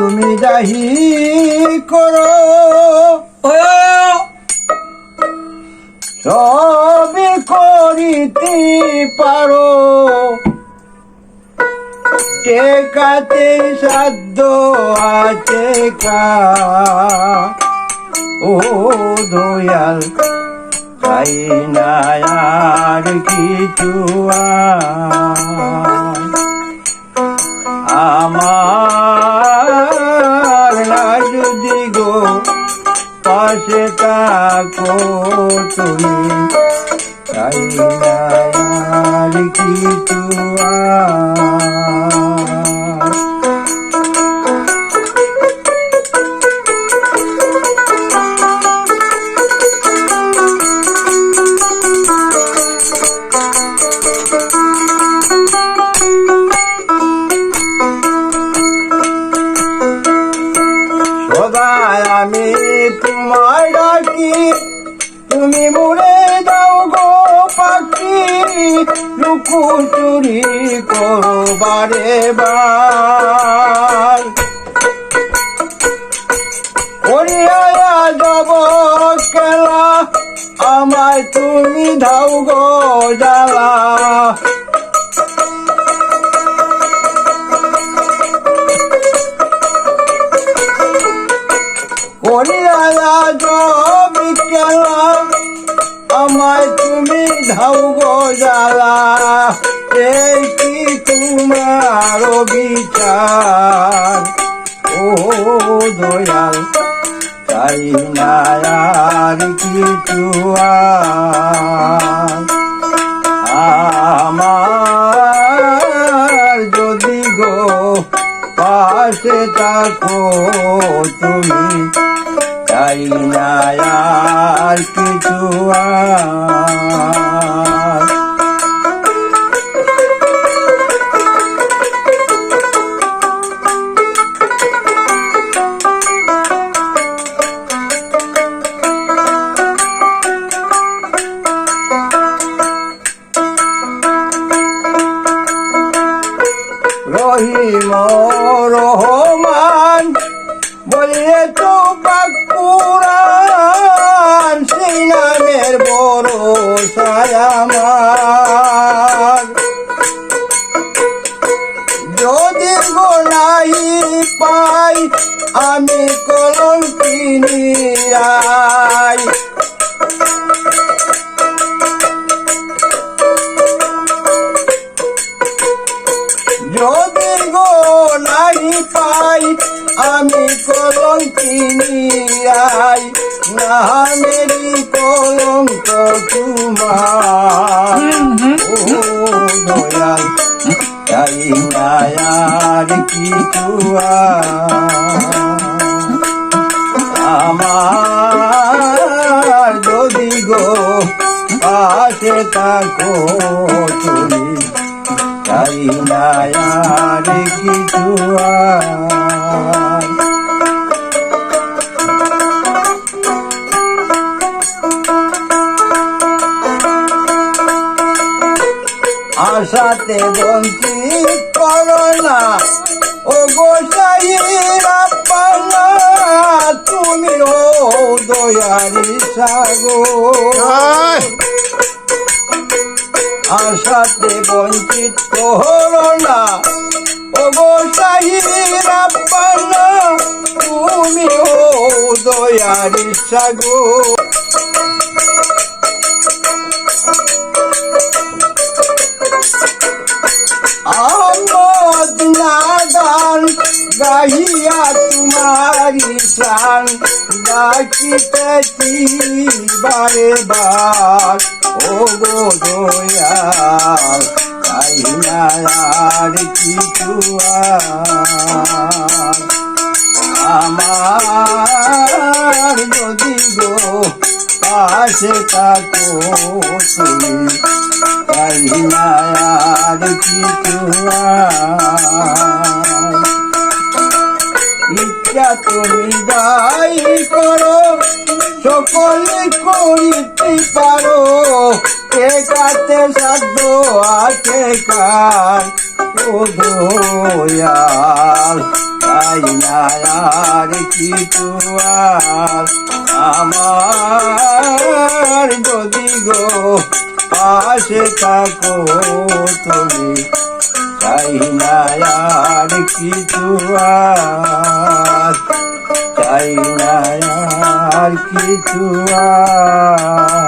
তুমি যাহি করো সবই করিতে পারো, টেকাতে সাধ্য আছে কা ও দয়াল, তাই না আর কিছু আমার না যদি গো পাশে থাকো তুমি, তাই না আর কিছু আমি তোমায় ডাকি, তুমি মুড়ে দাও গো পাখি, লুকোচুরি করো বারে বার, করিয়া যাব খেলা, আমায় তুমি দাও গো জ্বালা। আমায় তুমি ধাও গো জ্বালা, এই কি তোমার বিচার ও দয়াল, তাই না আর কিছু আমার যদি গো পাশে থাকো তুমি, তাই না আর কিছু রহিম রহমান বলিয়ে তো বাকুরান, সেই নামের বড় আমার, যদি গোনাই পাই আমি কলঙ্কিনী রাই, যদি গোনাই পাই আমি কলঙ্কিনী রাই, না মেরি কলঙ্ক তোমার ও দয়াল, তাই না আর কিছু আমার যদি গো পাশে থাকো তুমি, তাই না আর কিছু আশাতে বঞ্চিত করো না ও গোসাইরা পানা, তুমি ও দয়ারি সাগর, আশাতে বঞ্চিত করো না ও গোসাইরা পানা, তুমি ও দয়ারি সাগর। আমদ নাদান গাহিয়া তোমারি শান, ডাকিতেছি বারে বার ও গো দয়াল, তাই না আর কিছু আমার যদি গো পাশে থাকো তুমি, তাই না আর কিছু ইচ্ছা তুমি দায়ী করো, সকলে করিতে পারো, কে কাতে সাধ্য আছে কার দয়াল, চাই না আর কিছু আর আমার, যদি গো পাশে থাকো তুমি, চাই না আর কিছু আর, চাই না আর কিছু আর।